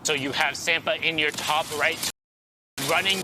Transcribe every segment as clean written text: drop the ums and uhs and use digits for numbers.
So you have Sampa in your top right, running.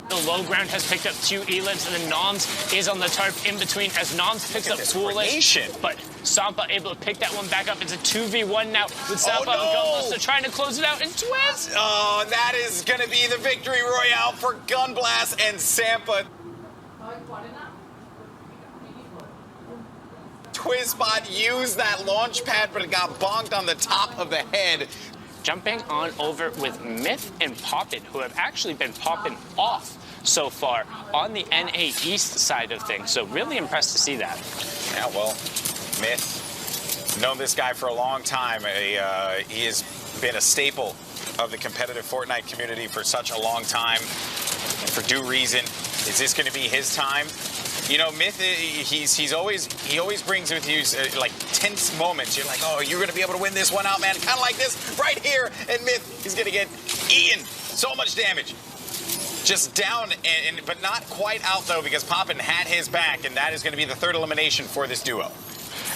The low ground has picked up 2 elims, and then Noms is on the tarp in between as Noms picks up Foolish. But Sampa able to pick that one back up. It's a 2v1 now with Sampa and Gunblast trying to close it out in Twist. Oh, that is going to be the victory royale for Gunblast and Sampa. Twizbot used that launch pad, but it got bonked on the top of the head. Jumping on over with Myth and Poppin, who have actually been popping off so far on the NA East side of things. So really impressed to see that. Yeah, well, Myth, known this guy for a long time. He has been a staple of the competitive Fortnite community for such a long time, for due reason. Is this going to be his time? You know, Myth, he always brings with you like tense moments. You're like, oh, you're going to be able to win this one out, man. Kind of like this right here. And Myth, he's going to get eaten. So much damage. Just down, but not quite out, though, because Poppin had his back, and that is going to be the 3rd elimination for this duo.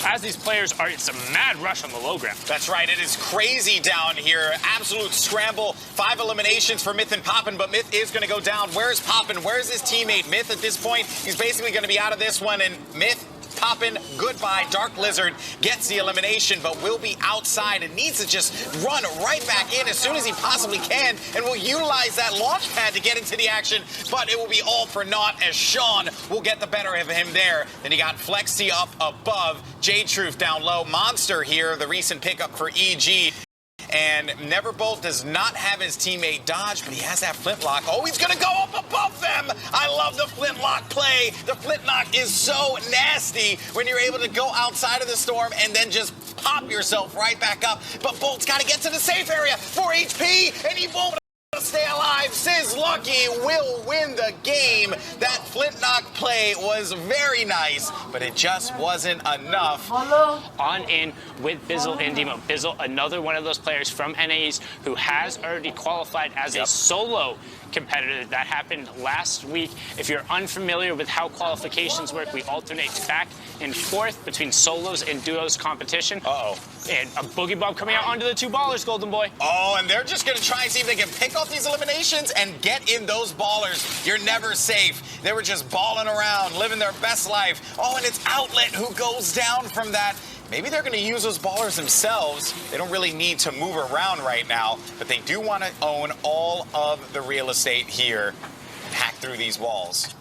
As these players are, it's a mad rush on the low ground. That's right. It is crazy down here. Absolute scramble. 5 eliminations for Myth and Poppin, but Myth is going to go down. Where's Poppin? Where's his teammate? Myth, at this point, he's basically going to be out of this one, and Myth, Poppin, goodbye. Dark Lizard gets the elimination, but will be outside and needs to just run right back in as soon as he possibly can, and will utilize that launch pad to get into the action, but it will be all for naught as Sean will get the better of him there. Then he got Flexi up above, J-Truth down low, Monster here, the recent pickup for EG. And Neverbolt does not have his teammate dodge, but he has that flintlock. Oh, he's going to go up above them. I love the flintlock play. The flintlock is so nasty when you're able to go outside of the storm and then just pop yourself right back up. But Bolt's got to get to the safe area. 4 HP, and he won't stay alive. Sizz Lucky will win the game. That flintlock play was very nice, but it just wasn't enough. On in with Bizzle and Demo. Bizzle, another one of those players from NAs who has already qualified as a solo competitor. That happened last week. If you're unfamiliar with how qualifications work, we alternate back and forth between solos and duos competition. And a boogie bomb coming out onto the 2 ballers, Golden Boy. Oh, and they're just going to try and see if they can pick off these eliminations and get in those ballers. You're never safe. They were just balling around, living their best life. Oh, and it's Outlet who goes down from that. Maybe they're going to use those ballers themselves. They don't really need to move around right now, but they do want to own all of the real estate here and hack through these walls.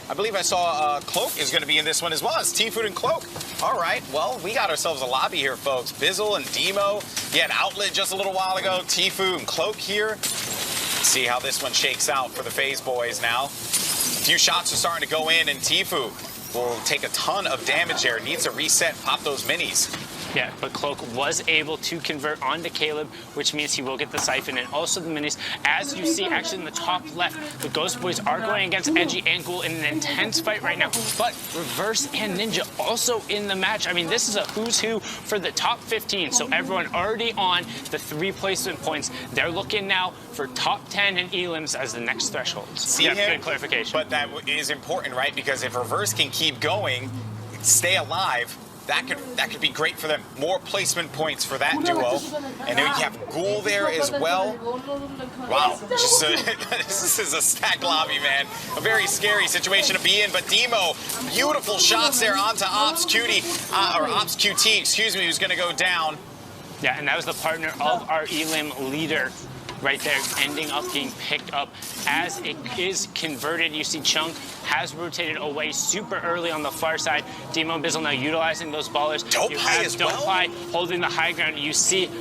I believe I saw Cloak is going to be in this one as well. It's T-Food and Cloak. All right, well, we got ourselves a lobby here, folks. Bizzle and Demo. He had Outlet just a little while ago. T-Food and Cloak here. Let's see how this one shakes out for the FaZe boys now. A few shots are starting to go in, and T-Food will take a ton of damage there. Needs to reset, pop those minis. Yeah, but Cloak was able to convert onto Caleb, which means he will get the Siphon and also the minis. As you see, actually in the top left, the Ghost Boys are going against Edgy and Ghoul in an intense fight right now, but Reverse and Ninja also in the match. I mean, this is a who's who for the top 15, so everyone already on the 3 placement points. They're looking now for top 10 and elims as the next thresholds. See yeah, him? Good clarification. But that is important, right? Because if Reverse can keep going, stay alive, that could be great for them. More placement points for that duo. And then you have Ghoul there as well. Wow, this is a stacked lobby, man. A very scary situation to be in. But Demo, beautiful shots there onto Ops QT, who's going to go down. Yeah, and that was the partner of our elim leader right there, ending up getting picked up as it is converted. You see Chunk has rotated away super early on the far side. Demo and Bizzle now utilizing those ballers. Dope High as well. Dope High holding the high ground. You see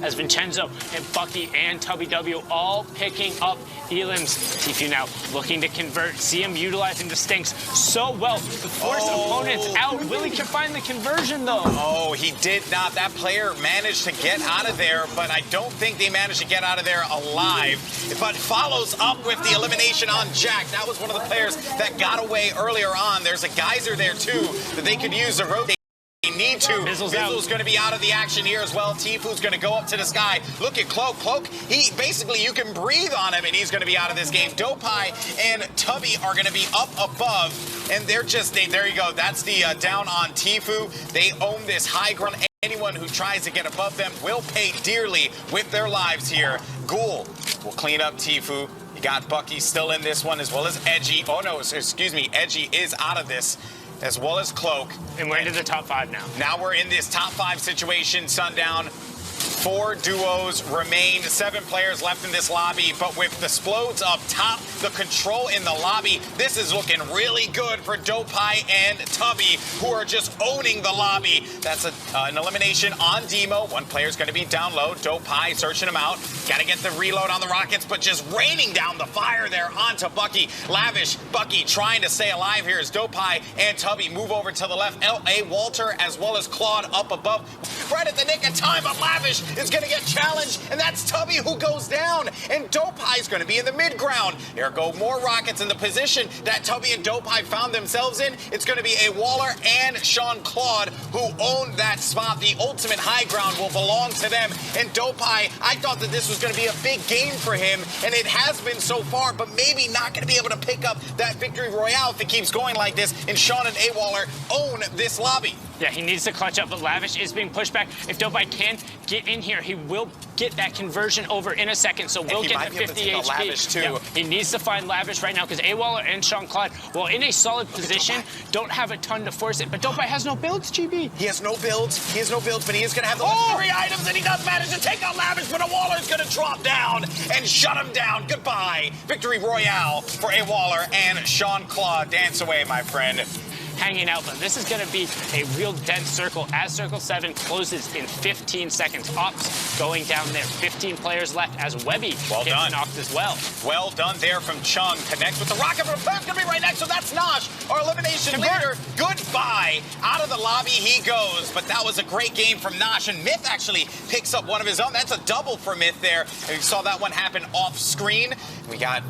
as Vincenzo and Bucky and Tubby W all picking up elims. Tfue now looking to convert. See him utilizing the stinks so well to force opponents out. Willie can find the conversion though. Oh, he did not. That player managed to get out of there, but I don't think they managed to get out of there alive. But follows up with the elimination on Jack. That was one of the players that got away earlier on. There's a geyser there too that they could use to rotate. They need to. Bizzle's going to be out of the action here as well. Tfue's going to go up to the sky. Look at Cloak. Cloak, he basically, you can breathe on him and he's going to be out of this game. Dopeye and Tubby are going to be up above, and they're just, there you go. That's the down on Tfue. They own this high ground. Anyone who tries to get above them will pay dearly with their lives here. Ghoul will clean up Tfue. You got Bucky still in this one, as well as Edgy. Oh no, excuse me, Edgy is out of this, as well as Cloak. And we're into the top 5 now. Now we're in this top 5 situation. Sundown. 4 duos remain, 7 players left in this lobby, but with the Splodes up top, the control in the lobby, this is looking really good for Dopeye and Tubby, who are just owning the lobby. That's an elimination on Demo. One player's going to be down low. Dopeye searching him out. Got to get the reload on the rockets, but just raining down the fire there onto Bucky. Lavish, Bucky trying to stay alive here as Dopeye and Tubby move over to the left. L.A. Walter as well as Claude up above. Right at the nick of time, but Lavish is going to get challenged, and that's Tubby who goes down, and Dopeye's going to be in the mid-ground. There go more rockets in the position that Tubby and Dopeye found themselves in. It's going to be a Waller and Sean Claude who own that spot. The ultimate high ground will belong to them, and Dopeye, I thought that this was going to be a big game for him, and it has been so far, but maybe not going to be able to pick up that victory royale if it keeps going like this, and Sean and A. Waller own this lobby. Yeah, he needs to clutch up, but Lavish is being pushed back. If Dopeye can get in here, he will get that conversion over in a second, so we'll get the 50 HP. Lavish too. Yeah, he needs to find Lavish right now because A-Waller and Sean Claude, while in a solid position, don't have a ton to force it. But Dopeye has no builds, GB. He has no builds. He has no builds, but he is going to have those 3 items, and he does manage to take out Lavish, but A-Waller's going to drop down and shut him down. Goodbye. Victory Royale for A-Waller and Sean Claude. Dance away, my friend. Hanging out, but this is going to be a real dense circle as Circle 7 closes in 15 seconds. Ops going down there. 15 players left as Webby gets knocked as well. Well done there from Chung. Connects with the rocket, but Pep's going to be right next, so that's Nosh, our elimination leader. Goodbye. Out of the lobby he goes, but that was a great game from Nosh, and Myth actually picks up one of his own. That's a double for Myth there. And we saw that one happen off screen. We got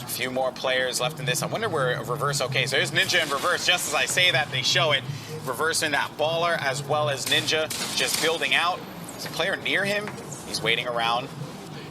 few more players left in this. I wonder where Reverse, okay, so there's Ninja and Reverse. Just as I say that, they show it. Reverse in that Baller as well as Ninja just building out. There's a player near him. He's waiting around.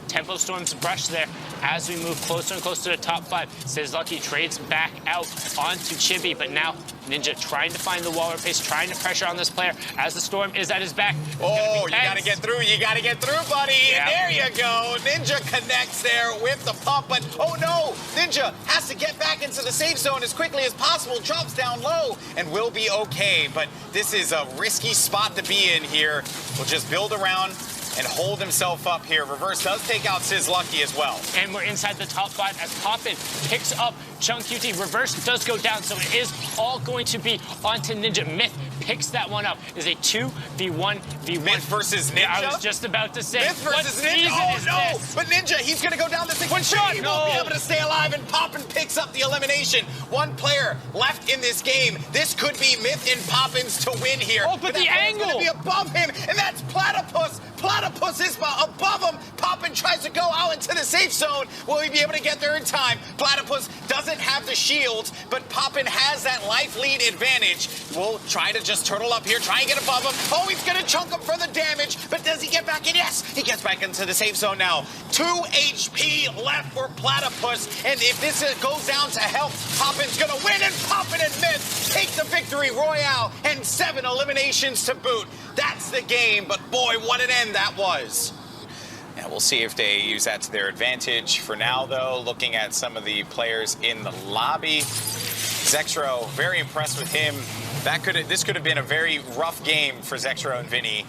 Tempo Storm's brush there as we move closer and closer to the top 5. Says Lucky trades back out onto Chibi, but now Ninja trying to find the Waller pace, trying to pressure on this player as the Storm is at his back. Oh, you got to get through. You got to get through, buddy. Yeah. And there you go. Ninja connects there with the pump, but oh no, Ninja has to get back into the safe zone as quickly as possible. Drops down low and will be okay, but this is a risky spot to be in here. We'll just build around and hold himself up here. Reverse does take out Sizz Lucky as well. And we're inside the top 5 as Poppin picks up Chung QT. Reverse does go down, so it is all going to be onto Ninja. Myth picks that one up. Is a 2v1v1. Myth versus Ninja? Yeah, I was just about to say. Myth versus Ninja? Oh no! This? But Ninja, he's going to go down this thing. One shot! He won't be able to stay alive, and Poppin picks up the elimination. One player left in this game. This could be Myth and Poppins to win here. Oh, but the angle! Going to be above him, and that's Platypus. Platypus is above him. Poppin tries to go out into the safe zone. Will he be able to get there in time? Platypus doesn't have the shields, but Poppin has that life lead advantage. We'll try to just turtle up here, try and get above him. Oh, he's going to chunk him for the damage, but does he get back in? Yes, he gets back into the safe zone now. 2 HP left for Platypus, and if this goes down to health, Poppin's going to win, and Poppin and Myth take the victory royale, and 7 eliminations to boot. That's the game, but boy, what an end that was. Yeah, we'll see if they use that to their advantage. For now, though, looking at some of the players in the lobby, Zexro, very impressed with him. This could have been a very rough game for Zexro and Vinny,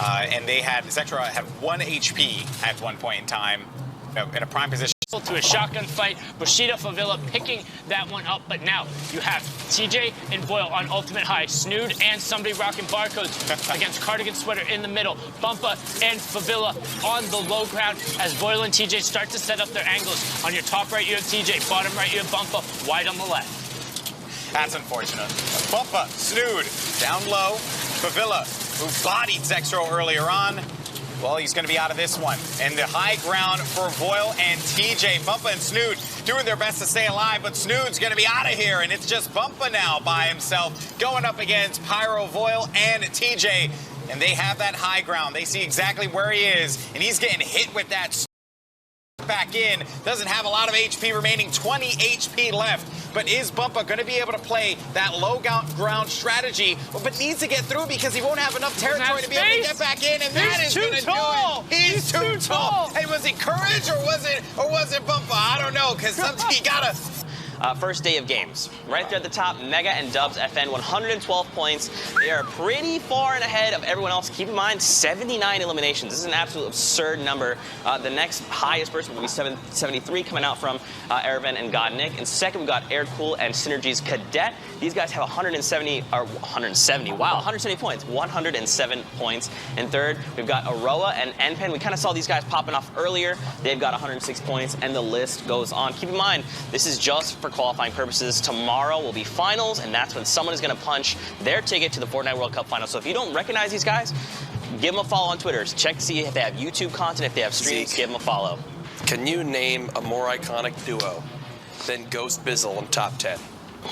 and Zexro had 1 HP at one point in time, in a prime position. to a shotgun fight. Bushido Favilla picking that one up, but now you have TJ and Boyle on ultimate high. Snood and somebody rocking barcodes against Cardigan Sweater in the middle. Bumpa and Favilla on the low ground as Boyle and TJ start to set up their angles. On your top right, you have TJ. Bottom right, you have Bumpa. Wide on the left. That's unfortunate. Bumpa, Snood, down low. Favilla, who bodied Zexro earlier on. Well, he's going to be out of this one. And the high ground for Boyle and TJ. Bumpa and Snood doing their best to stay alive, but Snood's going to be out of here, and it's just Bumpa now by himself going up against Pyro, Boyle, and TJ. And they have that high ground. They see exactly where he is, and he's getting hit with that back in. Doesn't have a lot of HP remaining, 20 HP left. But is Bumpa going to be able to play that low ground strategy? But needs to get through because he won't have enough territory to be able to get back in, and that is going to do it. He's too tall. Hey, was it courage or was it Bumpa? I don't know, because he got to. First day of games. Right there at the top, Mega and Dubs FN, 112 points. They are pretty far and ahead of everyone else. Keep in mind, 79 eliminations. This is an absolute absurd number. The next highest person will be 73 coming out from Erevan and Godnick. And second, we've got Aircool and Synergy's Cadet. These guys have 170 points. 107 points. And third, we've got Aroa and Enpen. We kind of saw these guys popping off earlier. They've got 106 points, and the list goes on. Keep in mind, this is just for qualifying purposes. Tomorrow will be finals, and that's when someone is going to punch their ticket to the Fortnite World Cup finals. So if you don't recognize these guys, give them a follow on Twitter. Check to see if they have YouTube content, if they have streams, Zeke, give them a follow. Can you name a more iconic duo than Ghost Bizzle in top 10?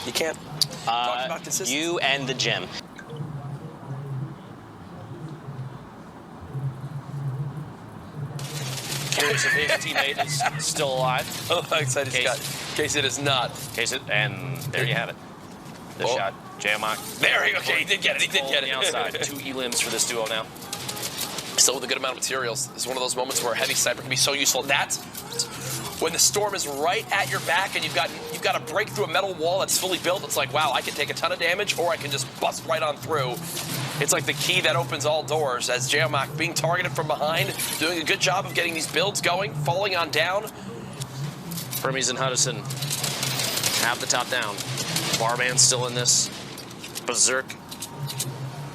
You can't. Talk about consistency. You and the gym. Curious if his teammate is still alive. Oh, I'm excited. Case it is not. And there you have it. The shot. Jamok. There he go. Okay, he did get it. He did get it. On the outside. 2 elims for this duo now. Still with a good amount of materials. This is one of those moments where a heavy sniper can be so useful. That's when the storm is right at your back and you've got to break through a metal wall that's fully built. It's like, wow, I can take a ton of damage or I can just bust right on through. It's like the key that opens all doors as Jamok being targeted from behind, doing a good job of getting these builds going, falling on down. Hermes and Hudson have the top down. Barman still in this. Berserk.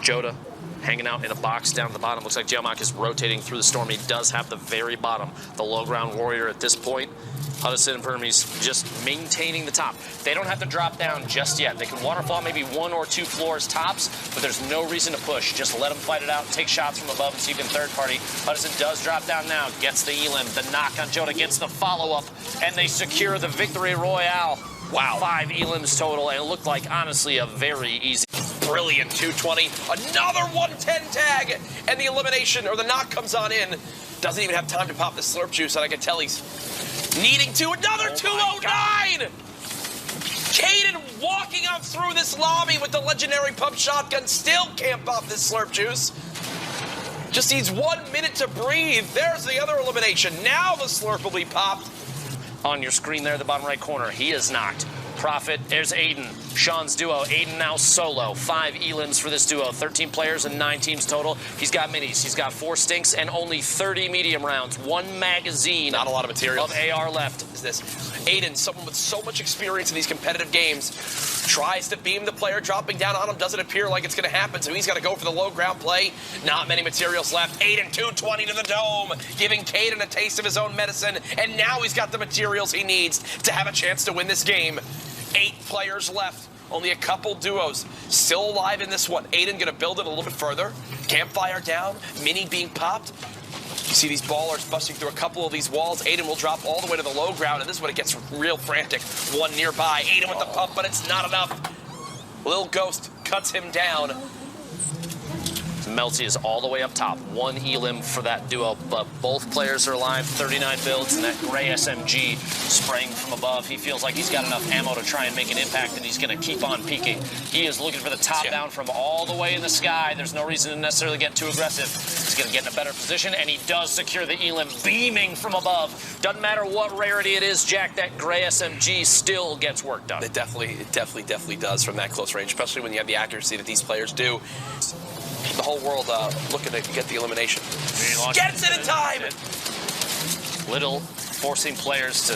Joda hanging out in a box down at the bottom. Looks like Jamok is rotating through the storm. He does have the very bottom, the low ground warrior at this point. Hudson and Hermes just maintaining the top. They don't have to drop down just yet. They can waterfall maybe 1 or 2 floors tops, but there's no reason to push. Just let them fight it out, take shots from above and see if you can third party. Hudson does drop down now, gets the elim, the knock on Joda, gets the follow-up, and they secure the victory royale. Wow. 5 elims total, and it looked like, honestly, a very easy. Brilliant 220. Another 110 tag, and the elimination, or the knock comes on in. Doesn't even have time to pop the slurp juice, and I can tell he's needing to. Another 209! Caden walking up through this lobby with the legendary pump shotgun, still can't pop this slurp juice. Just needs 1 minute to breathe. There's the other elimination. Now the slurp will be popped. On your screen there, the bottom right corner, he is knocked. Prophet, there's Aiden. Sean's duo. Aiden now solo. 5 elims for this duo. 13 players and 9 teams total. He's got minis. He's got 4 stinks and only 30 medium rounds. 1 magazine. Not a lot of material. Of AR left. Is this Aiden, someone with so much experience in these competitive games, tries to beam the player dropping down on him. Doesn't appear like it's going to happen, so he's got to go for the low ground play. Not many materials left. Aiden 220 to the dome, giving Caden a taste of his own medicine, and now he's got the materials he needs to have a chance to win this game. 8 players left. Only a couple duos still alive in this one. Aiden going to build it a little bit further. Campfire down. Mini being popped. You see these ballers busting through a couple of these walls. Aiden will drop all the way to the low ground, and this is when it gets real frantic. One nearby. Aiden with the pump, but it's not enough. Lil Ghost cuts him down. Melty is all the way up top. 1 elim for that duo, but both players are alive. 39 builds, and that gray SMG spraying from above. He feels like he's got enough ammo to try and make an impact, and he's going to keep on peeking. He is looking for the top down from all the way in the sky. There's no reason to necessarily get too aggressive. He's going to get in a better position, and he does secure the elim, beaming from above. Doesn't matter what rarity it is, Jack, that gray SMG still gets work done. It definitely does from that close range, especially when you have the accuracy that these players do. The whole world looking to get the elimination. Gets it in time! Little forcing players to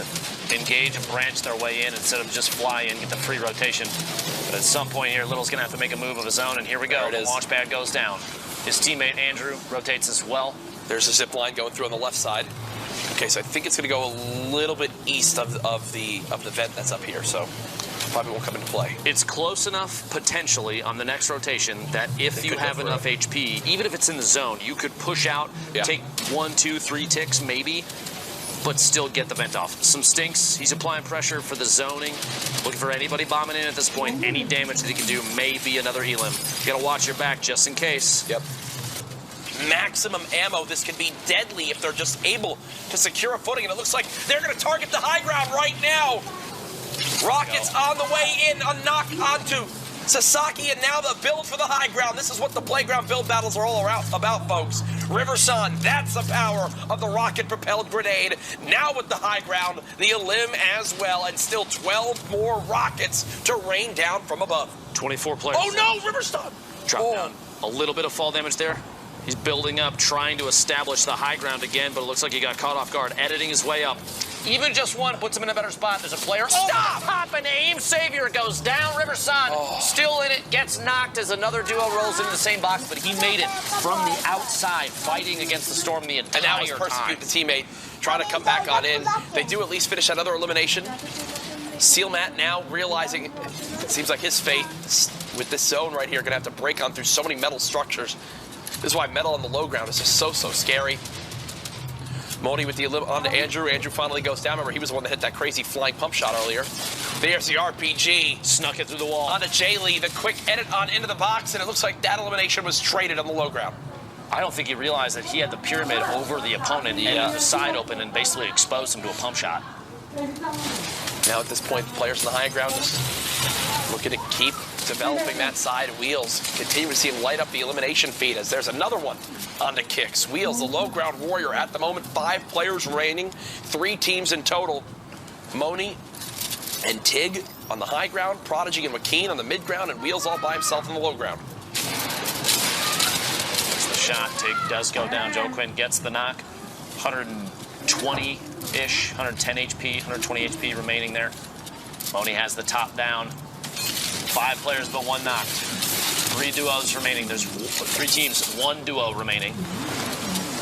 engage and branch their way in instead of just fly in, get the free rotation. But at some point here, Little's going to have to make a move of his own, and here we go. The launch pad goes down. His teammate, Andrew, rotates as well. There's a zip line going through on the left side. Okay, so I think it's going to go a little bit east of the vent that's up here, so probably won't come into play. It's close enough, potentially, on the next rotation that if you have enough HP, even if it's in the zone, you could push out, take 1, 2, 3 ticks, maybe, but still get the vent off. Some stinks. He's applying pressure for the zoning. Looking for anybody bombing in at this point. Any damage that he can do may be another elim. You gotta watch your back just in case. Yep. Maximum ammo. This can be deadly if they're just able to secure a footing, and it looks like they're going to target the high ground right now. Rockets on the way in, a knock onto Sasaki, and now the build for the high ground. This is what the playground build battles are all about, folks. Riverson, that's the power of the rocket-propelled grenade. Now with the high ground, the elim as well, and still 12 more rockets to rain down from above. 24 players. Oh no, Riverson! Drop down. A little bit of fall damage there. He's building up, trying to establish the high ground again, but it looks like he got caught off guard, editing his way up. Even just one puts him in a better spot. There's a player. Stop! Pop and aim. Savior goes down. Riverson still in it. Gets knocked as another duo rolls into the same box, but he made it from the outside, fighting against the storm the entire time. And now he's persecuting the teammate, trying to come back on in. They do at least finish another elimination. Sealmat now realizing it seems like his fate with this zone right here, going to have to break on through so many metal structures. This is why metal on the low ground is just so scary. Moni with the onto Andrew. Andrew finally goes down. Remember, he was the one that hit that crazy flying pump shot earlier. There's the RPG. Snuck it through the wall. Onto Jaylee, the quick edit on into the box, and it looks like that elimination was traded on the low ground. I don't think he realized that he had the pyramid over the opponent and the side open and basically exposed him to a pump shot. Now at this point, the players in the high ground just looking to keep developing that side. Wheels continue to see him light up the elimination feed as there's another one onto Kicks. Wheels, the low ground warrior at the moment. 5 players remaining, 3 teams in total. Moni and Tig on the high ground, Prodigy and McKean on the mid ground, and Wheels all by himself on the low ground. That's the shot. Tig does go down. Joe Quinn gets the knock. 120-ish, 110 HP, 120 HP remaining there. Moni has the top down. 5 players, but 1 knocked. 3 duos remaining. There's 3 teams, 1 duo remaining.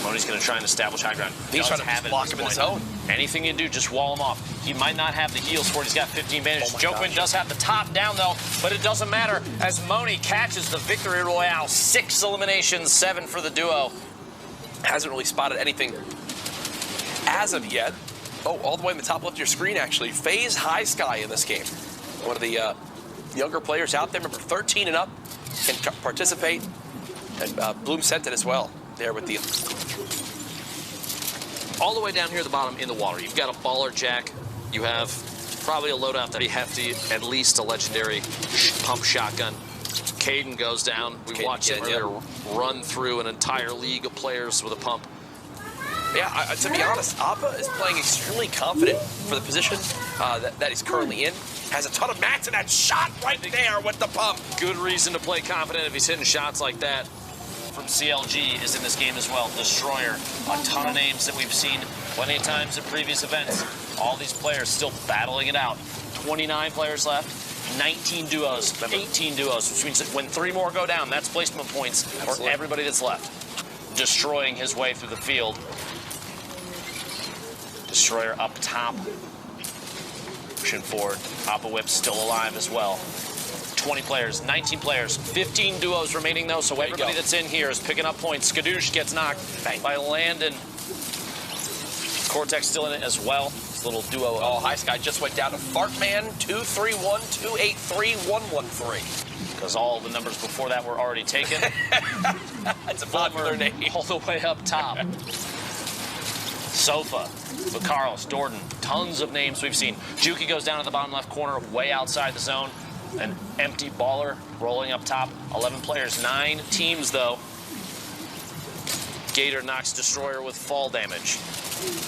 Moni's going to try and establish high ground. He's trying to block him in his own. Anything you do, just wall him off. He might not have the heals for it. He's got 15 bandages. Joe Quinn does have the top down, though, but it doesn't matter as Moni catches the victory royale. 6 eliminations, 7 for the duo. Hasn't really spotted anything as of yet. Oh, all the way in the top left of your screen, actually. FaZe High Sky in this game. One of the younger players out there, remember 13 and up, can participate. And Bloom sent it as well there with the... All the way down here at the bottom in the water, you've got a baller jack. You have probably a loadout that'd be hefty, at least a legendary pump shotgun. Caden goes down. We watched him earlier run through an entire league of players with a pump. Yeah, to be honest, Appa is playing extremely confident for the position that he's currently in. Has a ton of mats, and that shot right there with the pump. Good reason to play confident if he's hitting shots like that. From CLG is in this game as well. Destroyer, a ton of names that we've seen plenty of times at previous events. All these players still battling it out. 29 players left, 19 duos, 18 duos, which means that when 3 more go down, that's placement points for everybody that's left. Destroying his way through the field. Destroyer up top. Pushing forward. Appa Whip's still alive as well. 20 players, 19 players, 15 duos remaining though, so everybody that's in here is picking up points. Skadoosh gets knocked by Landon. Cortex still in it as well. This little duo. Oh, High Sky just went down to Fartman 231-283-113. Because all the numbers before that were already taken. That's a popular name. All the way up top. Sofa, Carlos, Dorton, tons of names we've seen. Juki goes down at the bottom left corner, way outside the zone. An empty baller rolling up top. 11 players, 9 teams though. Gator knocks Destroyer with fall damage.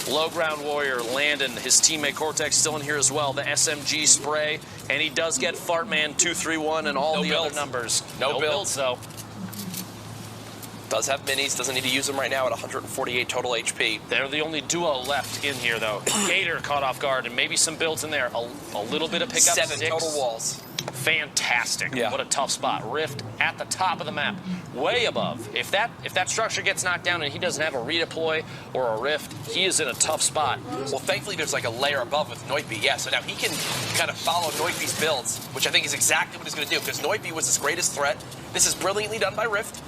Low ground warrior Landon, his teammate Cortex still in here as well. The SMG spray, and he does get Fartman 231 and all the other numbers. No builds though. Does have minis, doesn't need to use them right now at 148 total HP. They're the only duo left in here, though. Gator caught off guard, and maybe some builds in there. A little bit of pickup. 7 total walls. Fantastic. Yeah. What a tough spot. Rift at the top of the map, way above. If that structure gets knocked down and he doesn't have a redeploy or a rift, he is in a tough spot. Well, thankfully, there's like a layer above with Noipy. Yeah, so now he can kind of follow Noipy's builds, which I think is exactly what he's going to do, because Noipy was his greatest threat. This is brilliantly done by Rift.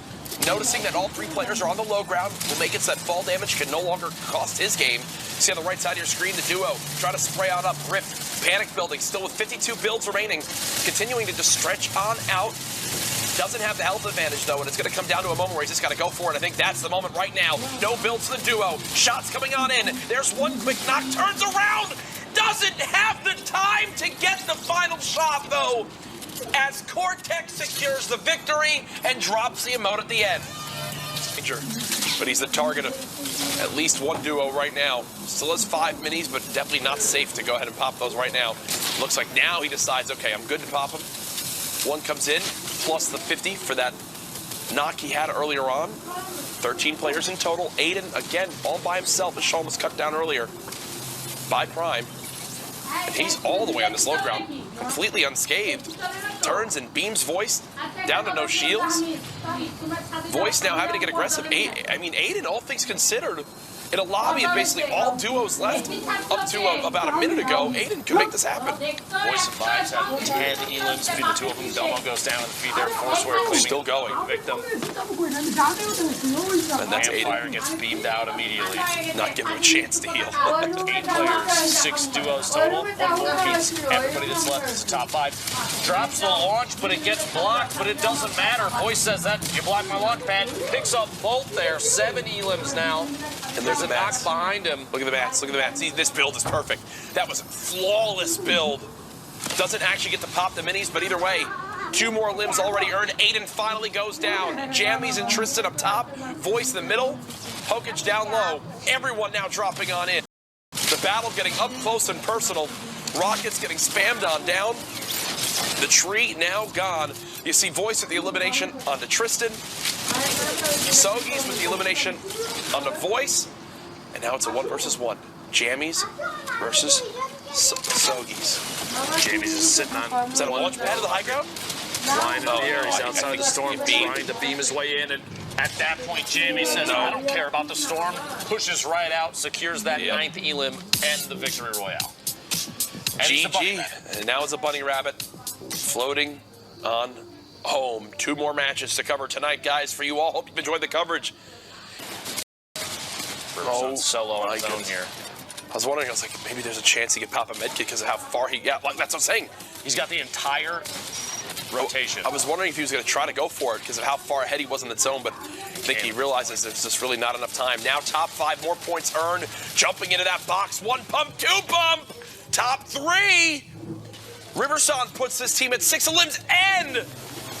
Noticing that all 3 players are on the low ground will make it so that fall damage can no longer cost his game. See on the right side of your screen, the duo try to spray on up. Rift, panic building, still with 52 builds remaining, continuing to just stretch on out. Doesn't have the health advantage, though, and it's going to come down to a moment where he's just got to go for it. I think that's the moment right now. No builds to the duo. Shots coming on in. There's one quick knock, turns around. Doesn't have the time to get the final shot, though, as Cortex secures the victory and drops the emote at the end. Danger. But he's the target of at least one duo right now. Still has 5 minis, but definitely not safe to go ahead and pop those right now. Looks like now he decides, okay, I'm good to pop them. One comes in, plus the 50 for that knock he had earlier on. 13 players in total. Aiden, again, all by himself, as Sean was cut down earlier by Prime. And he's all the way on this low ground, completely unscathed. Turns and beams Voice down to no shields. Voice now having to get aggressive. I mean, Aiden, all things considered, in a lobby of basically all duos left up to about a minute ago, Aiden could make this happen. Voice and Vibes have 10 elims between the two of them. Delmo goes down and feed their Foursquare, claiming Still going. victim. And that's Vampire Aiden. gets beamed out immediately. Not giving him a chance to heal. 8 players, 6 duos total. 1 keeps everybody that's left is the top 5. Drops the launch, but it gets blocked, but it doesn't matter. Voice says that you blocked my launch pad. Picks up both there. 7 elims now. And there's a a knock Mats. behind him. Look at the Mats, look at the Mats. See, this build is perfect. That was a flawless build. Doesn't actually get to pop the minis, but either way, 2 more limbs already earned. Aiden finally goes down. Jammies and Tristan up top. Voice in the middle. Hokage down low. Everyone now dropping on in. The battle getting up close and personal. Rockets getting spammed on down. The tree now gone. You see Voice with the elimination onto Tristan. Sogies with the elimination onto Voice. And now it's a 1 versus 1. Jammies versus Sogies. Jamie's is sitting on. Is that a launch pad of the high ground? Flying in the air. He's I outside think the storm, it's beam. trying to beam his way in. And at that point, Jamie says, I don't care about the storm. Pushes right out, secures that 9th elim, and the victory royale. And it's a bunny rabbit. GG. And now it's a bunny rabbit floating on home. 2 more matches to cover tonight, guys, for you all. Hope you've enjoyed the coverage. Solo on his own goodness. here. I was wondering, I was like, maybe there's a chance he could pop a medkit because of how far he got. Like, that's what I'm saying. He's got the entire rotation. I was wondering if he was going to try to go for it because of how far ahead he was in the zone, but I think he realizes there's just really not enough time. Now top 5, more points earned. Jumping into that box. 1 pump, 2 pump. Top 3. Riverson puts this team at 6 elims and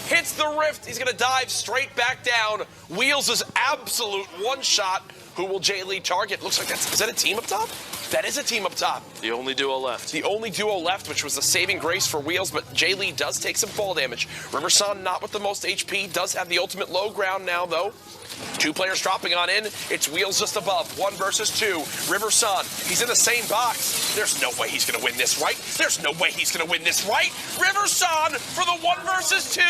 hits the rift. He's going to dive straight back down. Wheels' absolute one-shot. Who will Jay Lee target? Looks like is that a team up top? That is a team up top. The only duo left. The only duo left, which was the saving grace for Wheels, but Jay Lee does take some fall damage. Riverson not with the most HP, does have the ultimate low ground now, though. 2 players dropping on in. It's Wheels just above. 1 versus 2. Riverson, he's in the same box. There's no way he's going to win this, right? There's no way he's going to win this, right? Riverson for the 1 versus 2.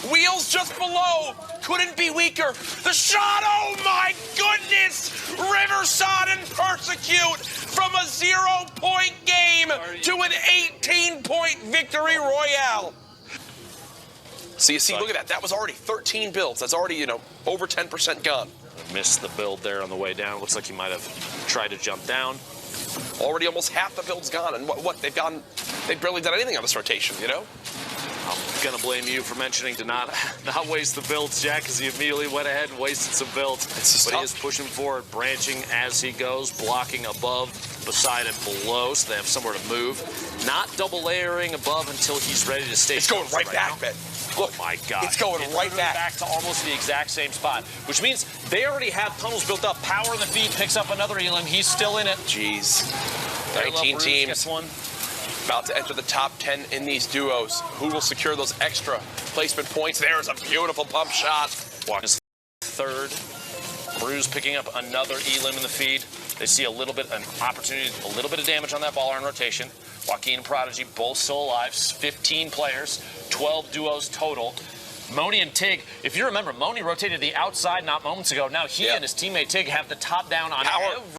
Wheels just below. Couldn't be weaker. The shot, oh my goodness! Riverson and Persecute from a 0-point game to an 18-point victory royale. So you see, look at that. That was already 13 builds. That's already, over 10% gone. Missed the build there on the way down. Looks like he might have tried to jump down. Already almost half the build's gone. And what they've barely done anything on this rotation, I'm going to blame you for mentioning to not waste the builds, Jack, because he immediately went ahead and wasted some builds. But he is pushing forward, branching as he goes, blocking above, beside, and below, so they have somewhere to move. Not double layering above until he's ready to stay. It's going right back, Ben. Look, oh my God. It's going right back to almost the exact same spot, which means they already have tunnels built up. Power in the feet picks up another elim. He's still in it. Jeez. 19 teams. Gets one. About to enter the top 10 in these duos. Who will secure those extra placement points? There's a beautiful pump shot. Watch third. Bruise picking up another elim in the feed. They see a little bit, an opportunity, a little bit of damage on that ball on rotation. Joaquin and Prodigy both still alive. 15 players, 12 duos total. Moni and Tig, if you remember, Moni rotated the outside not moments ago. Now he and his teammate Tig have the top down on Power. every